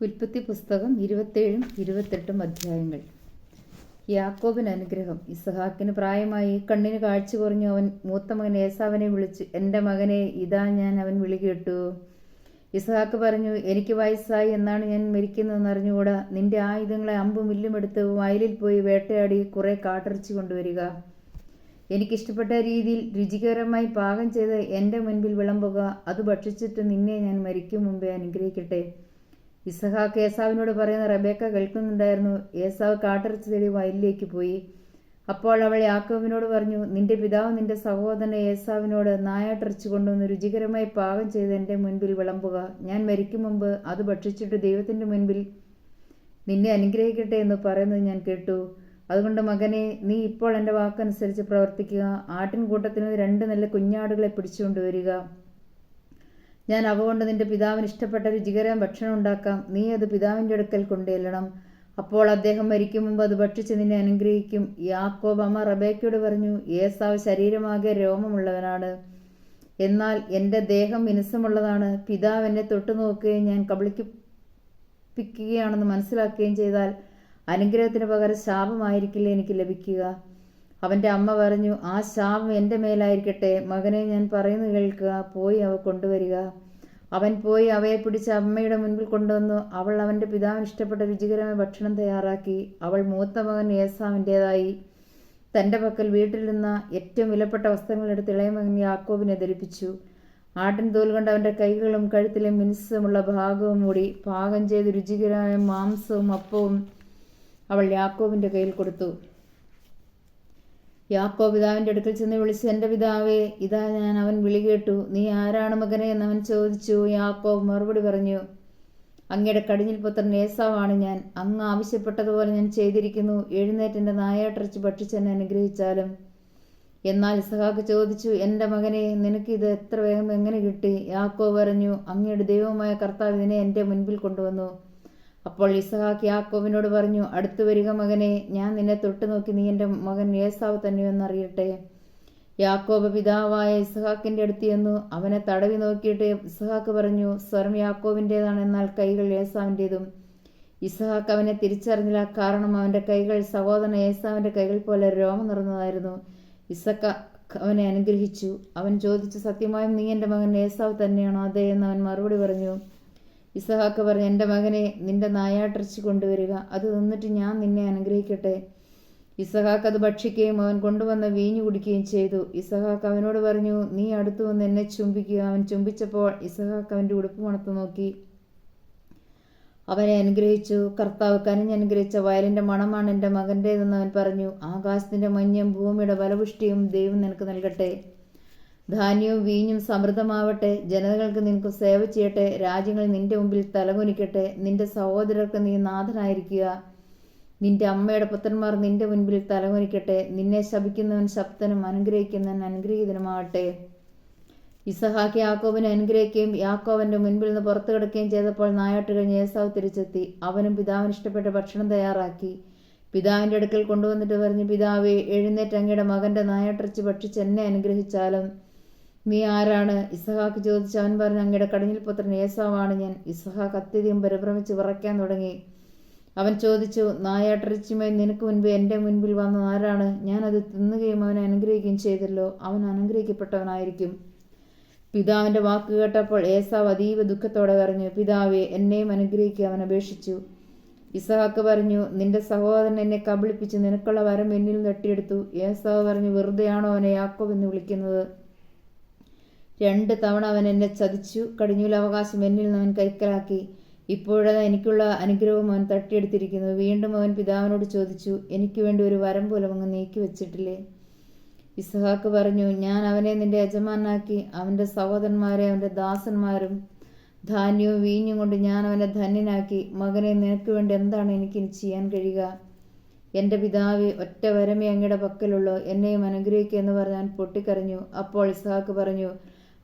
ഉൽപ്പത്തി പുസ്തകം 27 28 അധ്യായങ്ങൾ. യാക്കോബിന് അനുഗ്രഹം. ഇസഹാക്കിന് പ്രായമായി, കണ്ണിന് കാഴ്ച കുറഞ്ഞു. അവൻ മൂത്ത മകൻ ഏസാവിനെ വിളിച്ചു, എൻ്റെ മകനെ, ഇതാ ഞാൻ അവൻ വിളി കേട്ടു. ഇസഹാക്ക് പറഞ്ഞു, എനിക്ക് വയസ്സായി, എന്നാണ് ഞാൻ മരിക്കുന്നതെന്ന് അറിഞ്ഞുകൂടാ. നിന്റെ ആയുധങ്ങളെ അമ്പും വില്ലും എടുത്ത് വയലിൽ പോയി വേട്ടയാടി കുറെ കാട്ടിറച്ചി കൊണ്ടുവരിക. എനിക്കിഷ്ടപ്പെട്ട രീതിയിൽ രുചികരമായി പാകം ചെയ്ത് എൻ്റെ മുൻപിൽ വിളമ്പുക. അത് ഭക്ഷിച്ചിട്ട് നിന്നെ ഞാൻ മരിക്കും മുമ്പേ അനുഗ്രഹിക്കട്ടെ. ഇസഹാക്ക് ഏസാവിനോട് പറയുന്ന റബേക്ക കേൾക്കുന്നുണ്ടായിരുന്നു. ഏസാവ് കാട്ടിറച്ചി തേടി വയലിലേക്ക് പോയി. അപ്പോൾ അവൾ യാക്കോബിനോട് പറഞ്ഞു, നിന്റെ പിതാവ് നിന്റെ സഹോദരൻ ഏസാവിനോട് നായാട്ടിറച്ചി കൊണ്ടുവന്ന് രുചികരമായി പാകം ചെയ്ത് എൻ്റെ മുൻപിൽ വിളമ്പുക. ഞാൻ മരിക്കും മുമ്പ് അത് ഭക്ഷിച്ചിട്ട് ദൈവത്തിൻ്റെ മുൻപിൽ നിന്നെ അനുഗ്രഹിക്കട്ടെ എന്ന് പറയുന്നത് ഞാൻ കേട്ടു. അതുകൊണ്ട് മകനെ, നീ ഇപ്പോൾ എൻ്റെ വാക്കനുസരിച്ച് പ്രവർത്തിക്കുക. ആട്ടിൻകൂട്ടത്തിൽ നിന്ന് 2 നല്ല കുഞ്ഞാടുകളെ പിടിച്ചുകൊണ്ടുവരിക. ഞാൻ അവ കൊണ്ട് നിന്റെ പിതാവിന് ഇഷ്ടപ്പെട്ട രുചികരം ഭക്ഷണം ഉണ്ടാക്കാം. നീ അത് പിതാവിൻ്റെ അടുക്കൽ കൊണ്ടുചെല്ലണം. അപ്പോൾ അദ്ദേഹം മരിക്കും മുമ്പ് അത് ഭക്ഷിച്ച് നിന്നെ അനുഗ്രഹിക്കും. യാക്കോബ് അമ്മ റബേക്കയോട് പറഞ്ഞു, ഏസാവ് ശരീരമാകെ രോമമുള്ളവനാണ്, എന്നാൽ എൻ്റെ ദേഹം മിനുസമുള്ളതാണ്. പിതാവ് എന്നെ തൊട്ടു നോക്കുകയും ഞാൻ കബളിപ്പിക്കുകയാണെന്ന് മനസ്സിലാക്കുകയും ചെയ്താൽ അനുഗ്രഹത്തിന് പകരം ശാപമായിരിക്കില്ല എനിക്ക് ലഭിക്കുക. അവൻ്റെ അമ്മ പറഞ്ഞു, ആ ശാപം എൻ്റെ മേലായിരിക്കട്ടെ. മകനെ, ഞാൻ പറയുന്നത് കേൾക്കുക. പോയി അവ കൊണ്ടുവരിക. അവൻ പോയി അവയെ പിടിച്ച് അമ്മയുടെ മുൻപിൽ കൊണ്ടുവന്നു. അവൾ അവൻ്റെ പിതാവിന് ഇഷ്ടപ്പെട്ട രുചികരമായ ഭക്ഷണം തയ്യാറാക്കി. അവൾ മൂത്ത മകൻ ഏസാവിൻ്റേതായി തൻ്റെ പക്കൽ വീട്ടിലിരുന്ന ഏറ്റവും വിലപ്പെട്ട വസ്ത്രങ്ങളെടുത്ത് ഇളയ മകൻ യാക്കോബിനെ ധരിപ്പിച്ചു. ആട്ടിൻ തോൽ കൊണ്ട് അവൻ്റെ കൈകളും കഴുത്തിലെ മിനുസമുള്ള ഭാഗവും മൂടി പാകം ചെയ്ത് രുചികരമായ മാംസവും അപ്പവും അവൾ യാക്കോബിൻ്റെ കയ്യിൽ കൊടുത്തു. യാക്കോബ് പിതാവിൻ്റെ അടുക്കൽ ചെന്ന് വിളിച്ചു, എൻ്റെ പിതാവേ, ഇതാ ഞാൻ അവൻ വിളി കേട്ടു. നീ ആരാണ് മകനെ എന്നവൻ ചോദിച്ചു. യാക്കോബ് മറുപടി പറഞ്ഞു, അങ്ങയുടെ കടിഞ്ഞിൽ പുത്രൻ ഏസാവാണ് ഞാൻ. അങ്ങ് ആവശ്യപ്പെട്ടതുപോലെ ഞാൻ ചെയ്തിരിക്കുന്നു. എഴുന്നേറ്റ് എൻ്റെ നായാട്ടിറച്ചി ഭക്ഷിച്ച് എന്നെ അനുഗ്രഹിച്ചാലും. എന്നാൽ ഇസഹാക്ക് ചോദിച്ചു, എൻ്റെ മകനെ, നിനക്ക് ഇത് എത്ര വേഗം എങ്ങനെ കിട്ടി? യാക്കോബ് പറഞ്ഞു, അങ്ങയുടെ ദൈവമായ കർത്താവ് ഇതിനെ എൻ്റെ മുൻപിൽ കൊണ്ടുവന്നു. അപ്പോൾ ഇസഹാക്ക് യാക്കോബിനോട് പറഞ്ഞു, അടുത്തു വരിക മകനെ, ഞാൻ നിന്നെ തൊട്ടു നോക്കി നീ എൻ്റെ മകൻ ഏസാവ് തന്നെയെന്നറിയട്ടെ. യാക്കോബ് പിതാവായ ഇസഹാക്കിൻ്റെ അടുത്ത് ചെന്നു അവനെ തടവി നോക്കിയിട്ട് ഇസഹാക്ക് പറഞ്ഞു, സ്വരം യാക്കോബിൻ്റേതാണ്, എന്നാൽ കൈകൾ ഏസാവിൻ്റേതും. ഇസഹാക്ക് അവനെ തിരിച്ചറിഞ്ഞില്ല, കാരണം അവൻ്റെ കൈകൾ സഹോദരൻ ഏസാവിൻ്റെ കൈകൾ പോലെ രോമം നിറഞ്ഞതായിരുന്നു. ഇസഹാക്ക് അവനെ അനുഗ്രഹിച്ചു. അവൻ ചോദിച്ചു, സത്യമായും നീ എൻ്റെ മകൻ ഏസാവ് തന്നെയാണോ? അതെ എന്ന് അവൻ മറുപടി പറഞ്ഞു. ഇസഹാക്ക് പറഞ്ഞു, എൻ്റെ മകനെ, നിന്റെ നായാട്ടിറച്ചി കൊണ്ടുവരിക. അത് തിന്നിട്ട് ഞാൻ നിന്നെ അനുഗ്രഹിക്കട്ടെ. ഇസഹാക്ക് അത് ഭക്ഷിക്കുകയും അവൻ കൊണ്ടുവന്ന വീഞ്ഞു കുടിക്കുകയും ചെയ്തു. ഇസഹാക്ക് അവനോട് പറഞ്ഞു, നീ അടുത്തു വന്ന് എന്നെ ചുംബിക്കുക. അവൻ ചുംബിച്ചപ്പോൾ ഇസഹാക്ക് അവൻ്റെ ഉടുപ്പ് മണത്ത് നോക്കി അവനെ അനുഗ്രഹിച്ചു. കർത്താവ് കനിഞ്ഞനുഗ്രഹിച്ച വയലിൻ്റെ മണമാണ് എൻ്റെ മകൻ്റേതെന്ന് അവൻ പറഞ്ഞു. ആകാശത്തിൻ്റെ മഞ്ഞും ഭൂമിയുടെ ഫലപുഷ്ടിയും ദൈവം നിനക്ക് നൽകട്ടെ. ധാന്യവും വീഞ്ഞും സമൃദ്ധമാവട്ടെ. ജനതകൾക്ക് നിനക്ക് സേവ ചെയ്യട്ടെ. രാജ്യങ്ങൾ നിന്റെ മുമ്പിൽ തലകുനിക്കട്ടെ. നിന്റെ സഹോദരർക്ക് നീ നാഥനായിരിക്കുക. നിന്റെ അമ്മയുടെ പുത്രന്മാർ നിന്റെ മുൻപിൽ തലകുനിക്കട്ടെ. നിന്നെ ശപിക്കുന്നവൻ ശബ്ദനും അനുഗ്രഹിക്കുന്നവൻ അനുഗ്രഹീതനുമാകട്ടെ. ഇസഹാക്ക് യാക്കോബിനെ അനുഗ്രഹിക്കുകയും യാക്കോബിന്റെ മുൻപിൽ നിന്ന് പുറത്തു കിടക്കുകയും ചെയ്തപ്പോൾ നായാട്ട് കഴിഞ്ഞ് ഏസാവ് തിരിച്ചെത്തി. അവനും പിതാവിന് ഇഷ്ടപ്പെട്ട ഭക്ഷണം തയ്യാറാക്കി പിതാവിൻ്റെ അടുക്കൽ കൊണ്ടുവന്നിട്ട് പറഞ്ഞു, പിതാവേ, എഴുന്നേറ്റ് അങ്ങയുടെ മകൻ്റെ നായാട്ടിറച്ചി ഭക്ഷിച്ച് എന്നെ അനുഗ്രഹിച്ചാലും. നീ ആരാണ്? ഇസഹാക്ക് ചോദിച്ചു. അവൻ പറഞ്ഞു, അങ്ങയുടെ കടിഞ്ഞിൽ പുത്രൻ ഏസാവാണ് ഞാൻ. ഇസഹാക്ക് അത്യധികം പരിഭ്രമിച്ച് വിറയ്ക്കാൻ തുടങ്ങി. അവൻ ചോദിച്ചു, നായാട്ടിറച്ചിയുമായി നിനക്ക് മുൻപ് എൻ്റെ മുൻപിൽ വന്ന ആരാണ്? ഞാനത് തിന്നുകയും അവനെ അനുഗ്രഹിക്കുകയും ചെയ്തല്ലോ. അവൻ അനുഗ്രഹിക്കപ്പെട്ടവനായിരിക്കും. പിതാവിൻ്റെ വാക്ക് കേട്ടപ്പോൾ ഏസാവ് അതീവ ദുഃഖത്തോടെ പറഞ്ഞു, പിതാവേ, എന്നെയും അനുഗ്രഹിക്കുക. അവൻ അപേക്ഷിച്ചു. ഇസഹാക്ക് പറഞ്ഞു, നിന്റെ സഹോദരൻ എന്നെ കബളിപ്പിച്ച് നിനക്കുള്ള വരം എന്നിൽ തട്ടിയെടുത്തു. ഏസാവ് പറഞ്ഞു, വെറുതെയാണോ അവനെ യാക്കോബ് എന്ന് വിളിക്കുന്നത്? 2 തവണ അവൻ എന്നെ ചതിച്ചു. കടിഞ്ഞൂൽ അവകാശം എന്നിൽ നിന്ന് അവൻ കൈക്കലാക്കി. ഇപ്പോഴത് എനിക്കുള്ള അനുഗ്രഹവും അവൻ തട്ടിയെടുത്തിരിക്കുന്നു. വീണ്ടും അവൻ പിതാവിനോട് ചോദിച്ചു, എനിക്ക് വേണ്ടി ഒരു വരം പോലും അങ്ങ് നീക്കി വെച്ചിട്ടില്ലേ? ഇസഹാക്ക് പറഞ്ഞു, ഞാൻ അവനെ നിന്റെ യജമാനാക്കി. അവൻ്റെ സഹോദരന്മാരെ അവൻ്റെ ദാസന്മാരും ധാന്യവും വീഞ്ഞും കൊണ്ട് ഞാൻ അവനെ ധന്യനാക്കി. മകനെ, നിനക്ക് വേണ്ടി എന്താണ് എനിക്കിനി ചെയ്യാൻ കഴിയുക? എൻ്റെ പിതാവേ, ഒറ്റ വരമേ അങ്ങയുടെ പക്കലുള്ളൂ. എന്നെയും അനുഗ്രഹിക്കുക എന്ന് പറഞ്ഞാൻ പൊട്ടിക്കരഞ്ഞു. അപ്പോൾ ഇസഹാക്ക് പറഞ്ഞു,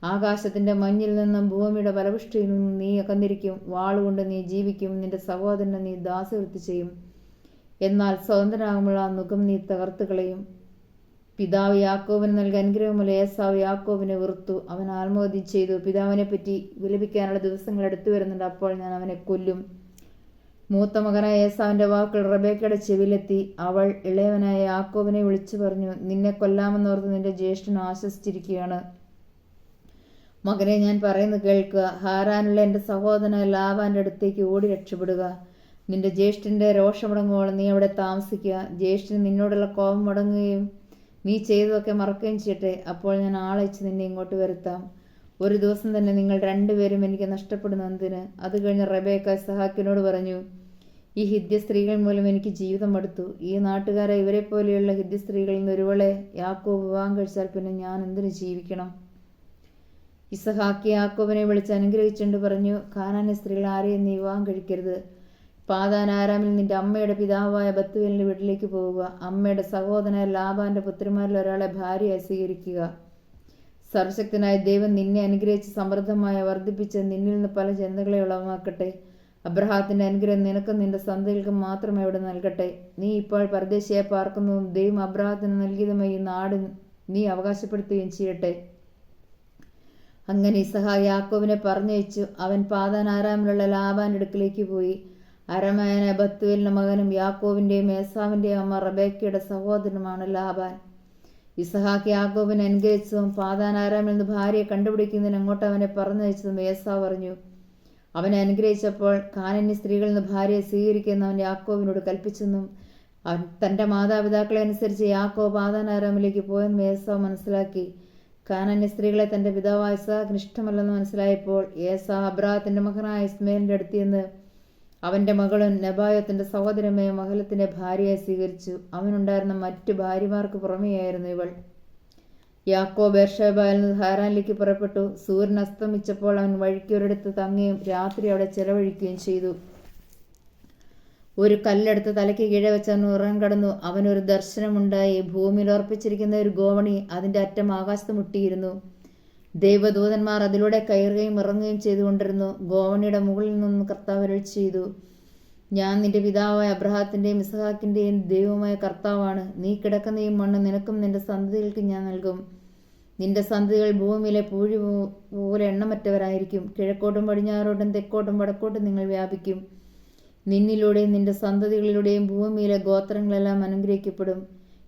ആകാശത്തിൻ്റെ മഞ്ഞിൽ നിന്നും ഭൂമിയുടെ ഫലപുഷ്ടിയിൽ നിന്നും നീ അകന്നിരിക്കും. വാളുകൊണ്ട് നീ ജീവിക്കും. നിന്റെ സഹോദരനെ നീ ദാസവൃത്തി ചെയ്യും. എന്നാൽ സ്വതന്ത്രനാകുമ്പോൾ ആ മുഖം നീ തകർത്ത് കളയും. പിതാവ് യാക്കോബിന് നൽകിയ അനുഗ്രഹമുള്ള ഏസാവ് യാക്കോബിനെ വെറുത്തു. അവൻ ആത്മഹത്യ ചെയ്തു. പിതാവിനെ പറ്റി വിലപിക്കാനുള്ള ദിവസങ്ങൾ അടുത്തു വരുന്നുണ്ട്. അപ്പോൾ ഞാൻ അവനെ കൊല്ലും. മൂത്ത മകനായ ഏസാവിന്റെ വാക്കുകൾ റബേക്കയുടെ ചെവിയിലെത്തി. അവൾ ഇളയവനായ യാക്കോബിനെ വിളിച്ചു പറഞ്ഞു, നിന്നെ കൊല്ലാമെന്നോർത്ത് നിന്റെ ജ്യേഷ്ഠൻ ആശ്വസിച്ചിരിക്കുകയാണ്. മകനെ, ഞാൻ പറയുന്നത് കേൾക്കുക. ഹാരാനുള്ള എൻ്റെ സഹോദരനായ ലാബാന്റെ അടുത്തേക്ക് ഓടി രക്ഷപ്പെടുക. നിന്റെ ജ്യേഷ്ഠന്റെ രോഷമടങ്ങുവോളം നീ അവിടെ താമസിക്കുക. ജ്യേഷ്ഠന് നിന്നോടുള്ള കോപം മടങ്ങുകയും നീ ചെയ്തതൊക്കെ മറക്കുകയും ചെയ്യട്ടെ. അപ്പോൾ ഞാൻ ആളയച്ച് നിന്നെ ഇങ്ങോട്ട് വരുത്താം. ഒരു ദിവസം തന്നെ നിങ്ങൾ രണ്ടുപേരും എനിക്ക് നഷ്ടപ്പെടുന്ന എന്തിന്? അത് കഴിഞ്ഞ് റബേക്ക ഇസഹാക്കിനോട് പറഞ്ഞു, ഈ ഹിദ്യ സ്ത്രീകൾ മൂലം എനിക്ക് ജീവിതം മടുത്തു. ഈ നാട്ടുകാരെ ഇവരെ പോലെയുള്ള ഹിദ്യ സ്ത്രീകളിൽ നിന്ന് ഒരുവളെ യാക്കോബ് വിവാഹം കഴിച്ചാൽ പിന്നെ ഞാൻ എന്തിനു ജീവിക്കണം? ഇസഹാക്ക് യാക്കോബിനെ വിളിച്ച് അനുഗ്രഹിച്ചുകൊണ്ട് പറഞ്ഞു, കാനാന്യ സ്ത്രീകൾ ആരെയും നീ വിവാഹം കഴിക്കരുത്. പാദാൻ ആരാമിൽ നിന്റെ അമ്മയുടെ പിതാവായ ബത്തുവേലിന്റെ വീട്ടിലേക്ക് പോവുക. അമ്മയുടെ സഹോദരനായ ലാബാന്റെ പുത്രിമാരിൽ ഒരാളെ ഭാര്യയായി സ്വീകരിക്കുക. സർവശക്തനായ ദൈവം നിന്നെ അനുഗ്രഹിച്ച് സമൃദ്ധമായി വർദ്ധിപ്പിച്ച് നിന്നിൽ നിന്ന് പല ജനതകളെ ഉളവാക്കട്ടെ. അബ്രഹാത്തിന്റെ അനുഗ്രഹം നിനക്കും നിന്റെ സന്തതികൾക്കും മാത്രമേ അവിടെ നൽകട്ടെ. നീ ഇപ്പോൾ പരദേശിയായി പാർക്കുന്നതും ദൈവം അബ്രഹാത്തിന് നൽകിയതുമായി ഈ നാട് നീ അവകാശപ്പെടുത്തുകയും ചെയ്യട്ടെ. അങ്ങനെ ഇസഹാക്ക് യാക്കോബിനെ പറഞ്ഞയച്ചു. അവൻ പാദാൻ ആരാമിലുള്ള ലാബാന്റെ അടുക്കിലേക്ക് പോയി. അരമയനായ ബത്തുവേലിന്റെ മകനും യാക്കോബിന്റെയും ഏസാവിന്റെയും അമ്മ റബേക്കയുടെ സഹോദരനുമാണ് ലാബാൻ. ഇസഹാക്ക് യാക്കോബിനെ അനുഗ്രഹിച്ചതും പാദാൻ ആരാമിൽ നിന്ന് ഭാര്യയെ കണ്ടുപിടിക്കുന്നതിന് അങ്ങോട്ട് അവനെ പറഞ്ഞയച്ചതും ഏസാവ് പറഞ്ഞു. അവനെ അനുഗ്രഹിച്ചപ്പോൾ കാനാന്യ സ്ത്രീകളിൽ നിന്ന് ഭാര്യയെ സ്വീകരിക്കുന്ന അവൻ യാക്കോബിനോട് കൽപ്പിച്ചെന്നും അവൻ തൻ്റെ മാതാപിതാക്കളെ അനുസരിച്ച് യാക്കോബ് പാദാൻ ആരാമിലേക്ക് പോയെന്നും ഏസാവ് മനസ്സിലാക്കി. കാനാന്യ സ്ത്രീകളെ തൻ്റെ പിതാവായ ഇസഹാക്കിന് ഇഷ്ടമല്ലെന്ന് മനസ്സിലായപ്പോൾ ഏസാവ് അബ്രാഹത്തിന്റെ മകനായ ഇസ്മേലിന്റെ അടുത്ത് നിന്ന് അവന്റെ മകളും നെബായോത്തിന്റെ സഹോദരമായ മഹലത്തിന്റെ ഭാര്യയായി സ്വീകരിച്ചു. അവനുണ്ടായിരുന്ന മറ്റു ഭാര്യമാർക്ക് പുറമെയായിരുന്നു ഇവൾ. യാക്കോബ് ബേർഷേബയിൽ നിന്ന് ഹാരാനിലേക്ക് പുറപ്പെട്ടു. സൂര്യൻ അസ്തമിച്ചപ്പോൾ അവൻ വഴിക്കൊരിടത്ത് തങ്ങുകയും രാത്രി അവിടെ ചെലവഴിക്കുകയും ചെയ്തു. ഒരു കല്ലെടുത്ത് തലയ്ക്ക് കീഴെ വെച്ച് അവൻ ഉറങ്ങാൻ കടന്നു. അവനൊരു ദർശനമുണ്ടായി. ഭൂമിയിൽ ഉറപ്പിച്ചിരിക്കുന്ന ഒരു ഗോവണി അതിന്റെ അറ്റം ആകാശത്ത് മുട്ടിയിരുന്നു. ദൈവദൂതന്മാർ അതിലൂടെ കയറുകയും ഇറങ്ങുകയും ചെയ്തുകൊണ്ടിരുന്നു. ഗോവണിയുടെ മുകളിൽ നിന്നും കർത്താവ് അരുളി ചെയ്തു, ഞാൻ നിന്റെ പിതാവായ അബ്രഹാത്തിന്റെയും ഇസഹാക്കിന്റെയും ദൈവമായ കർത്താവാണ്. നീ കിടക്കുന്ന ഈ മണ്ണ് നിനക്കും നിന്റെ സന്തതികൾക്കും ഞാൻ നൽകും. നിന്റെ സന്തതികൾ ഭൂമിയിലെ പൂഴി പോലെ എണ്ണമറ്റവരായിരിക്കും. കിഴക്കോട്ടും പടിഞ്ഞാറോട്ടും തെക്കോട്ടും വടക്കോട്ടും നിങ്ങൾ വ്യാപിക്കും. നിന്നിലൂടെയും നിന്റെ സന്തതികളിലൂടെയും ഭൂമിയിലെ ഗോത്രങ്ങളെല്ലാം അനുഗ്രഹിക്കപ്പെടും.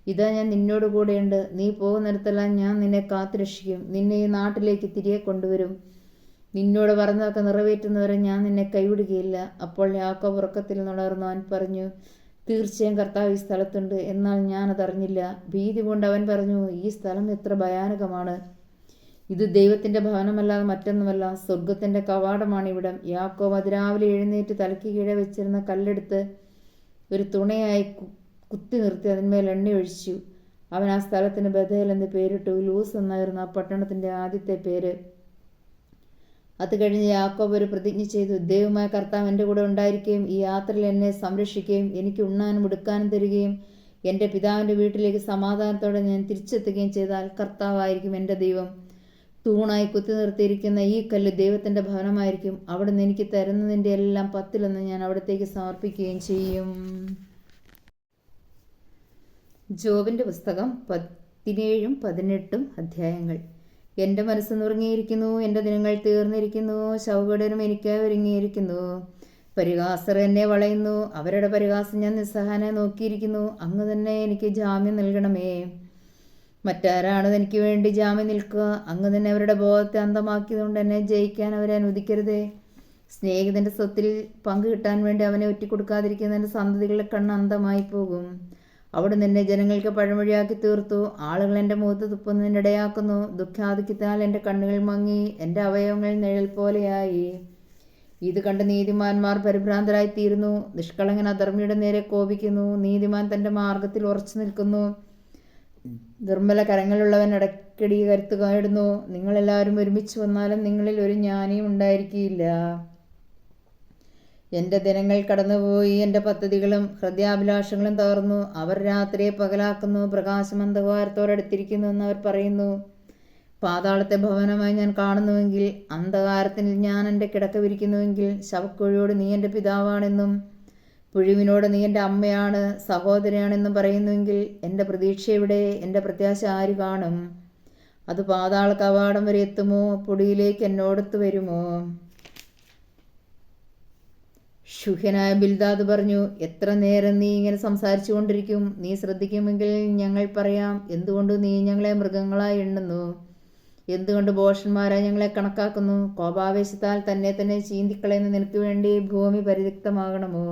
ഇതാ ഞാൻ നിന്നോട് കൂടെയുണ്ട്. നീ പോകുന്നിടത്തെല്ലാം ഞാൻ നിന്നെ കാത്തുരക്ഷിക്കും. നിന്നെ ഈ നാട്ടിലേക്ക് തിരികെ കൊണ്ടുവരും. നിന്നോട് പറഞ്ഞതൊക്കെ നിറവേറ്റുന്നവരെ ഞാൻ നിന്നെ കൈവിടുകയില്ല. അപ്പോൾ യാക്കോബ് ഉറക്കത്തിൽ നിന്നുണർന്നു. അവൻ പറഞ്ഞു, തീർച്ചയായും കർത്താവ് ഈ സ്ഥലത്തുണ്ട്, എന്നാൽ ഞാനതറിഞ്ഞില്ല. ഭീതി കൊണ്ട് അവൻ പറഞ്ഞു, ഈ സ്ഥലം എത്ര ഭയാനകമാണ്. ഇത് ദൈവത്തിന്റെ ഭവനമല്ലാതെ മറ്റൊന്നുമല്ല, സ്വർഗത്തിന്റെ കവാടമാണ് ഇവിടം. യാക്കോബ് അതിരാവിലെ എഴുന്നേറ്റ് തലയ്ക്ക് കീഴെ വെച്ചിരുന്ന കല്ലെടുത്ത് ഒരു തുണയായി കുത്തി നിർത്തി അതിന്മേൽ എണ്ണയൊഴിച്ചു. അവൻ ആ സ്ഥലത്തിന് ബഥേൽ എന്ന് പേരിട്ടു. ലൂസ് എന്നായിരുന്നു ആ പട്ടണത്തിന്റെ ആദ്യത്തെ പേര്. അത് കഴിഞ്ഞ് യാക്കോബ് ഒരു പ്രതിജ്ഞ ചെയ്തു, ദൈവമായ കർത്താവ് എൻ്റെ കൂടെ ഉണ്ടായിരിക്കുകയും ഈ യാത്രയിൽ എന്നെ സംരക്ഷിക്കുകയും എനിക്ക് ഉണ്ണാനും ഉടുക്കാനും തരികയും എൻ്റെ പിതാവിൻ്റെ വീട്ടിലേക്ക് സമാധാനത്തോടെ ഞാൻ തിരിച്ചെത്തുകയും ചെയ്താൽ കർത്താവായിരിക്കും എൻ്റെ ദൈവം. തൂണായി കുത്തി നിർത്തിയിരിക്കുന്ന ഈ കല്ല് ദൈവത്തിൻ്റെ ഭവനമായിരിക്കും. അവിടുന്ന് എനിക്ക് തരുന്നതിൻ്റെ എല്ലാം 10 ഞാൻ അവിടത്തേക്ക് സമർപ്പിക്കുകയും ചെയ്യും. ജോബിൻ്റെ പുസ്തകം 17ഉം 18ഉം അധ്യായങ്ങൾ. എൻ്റെ മനസ്സ് നുറുങ്ങിയിരിക്കുന്നു, എൻ്റെ ദിനങ്ങൾ തീർന്നിരിക്കുന്നു, ശവകടനും എനിക്കായി ഒരുങ്ങിയിരിക്കുന്നു. പരിഹാസർ എന്നെ വളയുന്നു, അവരുടെ പരിഹാസം ഞാൻ നിസ്സഹായനായി നോക്കിയിരിക്കുന്നു. അങ്ങ് തന്നെ എനിക്ക് ജാമ്യം നൽകണമേ. മറ്റാരാണ് എനിക്ക് വേണ്ടി ജാമ്യം നിൽക്കുക? അങ്ങ് തന്നെ അവരുടെ ബോധത്തെ അന്തമാക്കിയതുകൊണ്ട് എന്നെ ജയിക്കാൻ അവരെ അനുവദിക്കരുതേ. സ്നേഹിതന്റെ സ്വത്തിൽ പങ്കു കിട്ടാൻ വേണ്ടി അവനെ ഒറ്റിക്കൊടുക്കാതിരിക്കുന്നതിൻ്റെ സന്തതികളുടെ കണ്ണ് അന്തമായി പോകും. അവിടുന്ന് എന്നെ ജനങ്ങൾക്ക് പഴമൊഴിയാക്കി തീർത്തു. ആളുകൾ എൻ്റെ മുഖത്ത് തുപ്പുന്നതിനിടയാക്കുന്നു. ദുഃഖാധിക്യത്താൽ എൻ്റെ കണ്ണുകൾ മങ്ങി, എൻ്റെ അവയവങ്ങൾ നിഴൽ പോലെയായി. ഇത് കണ്ട് നീതിമാന്മാർ പരിഭ്രാന്തരായിത്തീരുന്നു. നിഷ്കളങ്കൻ അധർമ്മിയുടെ നേരെ കോപിക്കുന്നു. നീതിമാൻ തൻ്റെ മാർഗത്തിൽ ഉറച്ചു നിൽക്കുന്നു. നിർമ്മല കരങ്ങളുള്ളവൻ ഇടയ്ക്കിടെ കരുത്ത് കാടുന്നു. നിങ്ങളെല്ലാവരും ഒരുമിച്ച് വന്നാലും നിങ്ങളിൽ ഒരു ജ്ഞാനിയും ഉണ്ടായിരിക്കില്ല. എൻ്റെ ദിനങ്ങൾ കടന്നുപോയി, എൻ്റെ പദ്ധതികളും ഹൃദയാഭിലാഷങ്ങളും തകർന്നു. അവർ രാത്രിയെ പകലാക്കുന്നു, പ്രകാശം അന്ധകാരത്തോടടുത്തിരിക്കുന്നു എന്ന് അവർ പറയുന്നു. പാതാളത്തെ ഭവനമായി ഞാൻ കാണുന്നുവെങ്കിൽ, അന്ധകാരത്തിൽ ഞാൻ എൻ്റെ കിടക്ക വിരിക്കുന്നുവെങ്കിൽ, ശവക്കുഴിയോട് നീ എൻ്റെ പിതാവാണെന്നും പുഴുവിനോട് നീ എൻ്റെ അമ്മയാണ്, സഹോദരിയാണെന്നും പറയുന്നുവെങ്കിൽ, എൻ്റെ പ്രതീക്ഷ എവിടെ? എൻ്റെ പ്രത്യാശ ആര് കാണും? അത് പാതാള കവാടം വരെ എത്തുമോ? പൊടിയിലേക്ക് എന്നോടൊത്ത് വരുമോ? ശുഹ്യനായ ബിൽദാദ് പറഞ്ഞു, എത്ര നേരം നീ ഇങ്ങനെ സംസാരിച്ചു കൊണ്ടിരിക്കും? നീ ശ്രദ്ധിക്കുമെങ്കിൽ ഞങ്ങൾ പറയാം. എന്തുകൊണ്ട് നീ ഞങ്ങളെ മൃഗങ്ങളായി എണ്ണുന്നു? എന്തുകൊണ്ട് ഭോഷന്മാരായി ഞങ്ങളെ കണക്കാക്കുന്നു? കോപാവേശത്താൽ തന്നെ ചീന്തിക്കളയുന്ന നിനക്ക് വേണ്ടി ഭൂമി പരിത്യക്തമാകണമോ?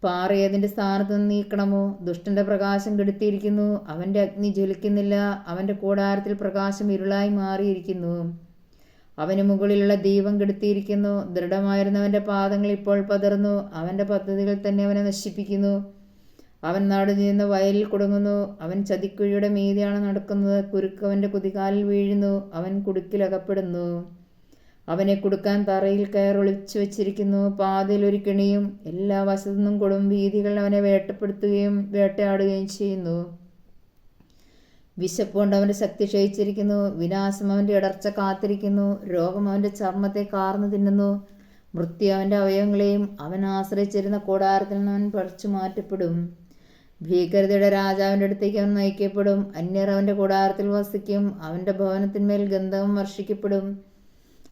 പാറയെ അതിൻ്റെ സ്ഥാനത്ത് നിന്ന് നീക്കണമോ? ദുഷ്ടന്റെ പ്രകാശം കെടുത്തിയിരിക്കുന്നു, അവൻ്റെ അഗ്നി ജ്വലിക്കുന്നില്ല, അവൻ്റെ കൂടാരത്തിൽ പ്രകാശം ഇരുളായി മാറിയിരിക്കുന്നു. അവന് മുകളിലുള്ള ദീപം കെടുത്തിയിരിക്കുന്നു, ദൃഢമായിരുന്നവൻ്റെ പാദങ്ങൾ ഇപ്പോൾ പതറുന്നു, അവൻ്റെ പദ്ധതികൾ തന്നെ അവനെ നശിപ്പിക്കുന്നു. അവൻ നടുനിന്ന് വയലിൽ കുടുങ്ങുന്നു, അവൻ ചതിക്കുഴിയുടെ മീതെയാണ് നടക്കുന്നത്, കുരുക്ക് അവൻ്റെ കുതികാലിൽ വീഴുന്നു, അവൻ കുടുക്കിലകപ്പെടുന്നു. അവനെ കുടുക്കാൻ തറയിൽ കയറൊളിച്ചു വച്ചിരിക്കുന്നു, പാതയിൽ ഒരു കെണിയും. എല്ലാ വശത്തു നിന്നും കൊടും ഭീതികൾ അവനെ വേട്ടയാടുകയും ചെയ്യുന്നു. വിശപ്പുകൊണ്ട് അവൻ്റെ ശക്തി ക്ഷയിച്ചിരിക്കുന്നു, വിനാശം അവൻ്റെ ഇടർച്ച കാത്തിരിക്കുന്നു, രോഗം അവൻ്റെ ചർമ്മത്തെ കാർന്നു തിന്നുന്നു, മൃത്യു അവൻ്റെ അവയവങ്ങളെയും അവൻ ആശ്രയിച്ചിരുന്ന കൂടാരത്തിൽ നിന്ന് അവൻ പറിച്ചു മാറ്റപ്പെടും. ഭീകരതയുടെ രാജാവിൻ്റെ അടുത്തേക്ക് അവൻ നയിക്കപ്പെടും, അന്യർ അവൻ്റെ കൂടാരത്തിൽ വസിക്കും, അവൻ്റെ ഭവനത്തിന്മേൽ ഗന്ധകം വർഷിക്കപ്പെടും.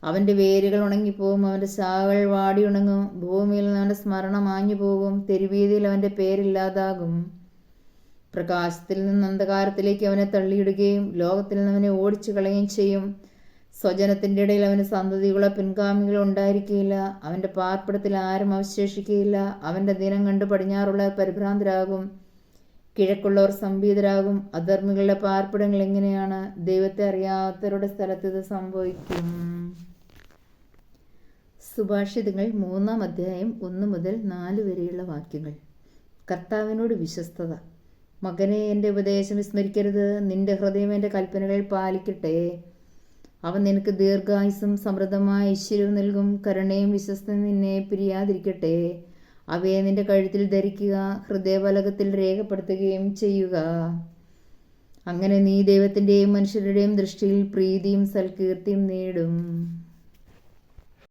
അവൻ്റെ വേരുകൾ ഉണങ്ങിപ്പോകും, അവൻ്റെ ശാഖകൾ വാടിയുണങ്ങും, ഭൂമിയിൽ നിന്ന് അവൻ്റെ സ്മരണ മാഞ്ഞു പോകും, തെരുവീതിയിൽ അവൻ്റെ പേരില്ലാതാകും. പ്രകാശത്തിൽ നിന്ന് അന്ധകാരത്തിലേക്ക് അവനെ തള്ളിയിടുകയും ലോകത്തിൽ നിന്ന് അവനെ ഓടിച്ചു കളയുകയും ചെയ്യും. സ്വജനത്തിൻ്റെ ഇടയിൽ അവന് സന്തതികളോ പിൻഗാമികളോ ഉണ്ടായിരിക്കുകയില്ല, അവൻ്റെ പാർപ്പിടത്തിൽ ആരും അവശേഷിക്കുകയില്ല. അവൻ്റെ ദിനം കണ്ട് പടിഞ്ഞാറുള്ളവർ പരിഭ്രാന്തരാകും, കിഴക്കുള്ളവർ സംഭീതരാകും. അധർമ്മികളുടെ പാർപ്പിടങ്ങൾ എങ്ങനെയാണ്? ദൈവത്തെ അറിയാത്തവരുടെ സ്ഥലത്ത് ഇത് സംഭവിക്കും. സുഭാഷിതങ്ങൾ 3-ാം അധ്യായം 1 മുതൽ 4 വരെയുള്ള വാക്യങ്ങൾ. കർത്താവിനോട് വിശ്വസ്തത. മകനെ, എൻ്റെ ഉപദേശം വിസ്മരിക്കരുത്, നിന്റെ ഹൃദയം എൻ്റെ കൽപ്പനകൾ പാലിക്കട്ടെ. അവൻ നിനക്ക് ദീർഘായുസ്സും സമൃദ്ധമായ ഐശ്വര്യവും നൽകും. കരുണയും വിശ്വസ്തയും നിന്നെ പിരിയാതിരിക്കട്ടെ. അവയെ നിന്റെ കഴുത്തിൽ ധരിക്കുക, ഹൃദയഫലകത്തിൽ രേഖപ്പെടുത്തുകയും ചെയ്യുക. അങ്ങനെ നീ ദൈവത്തിൻ്റെയും മനുഷ്യരുടെയും ദൃഷ്ടിയിൽ പ്രീതിയും സൽകീർത്തിയും നേടും.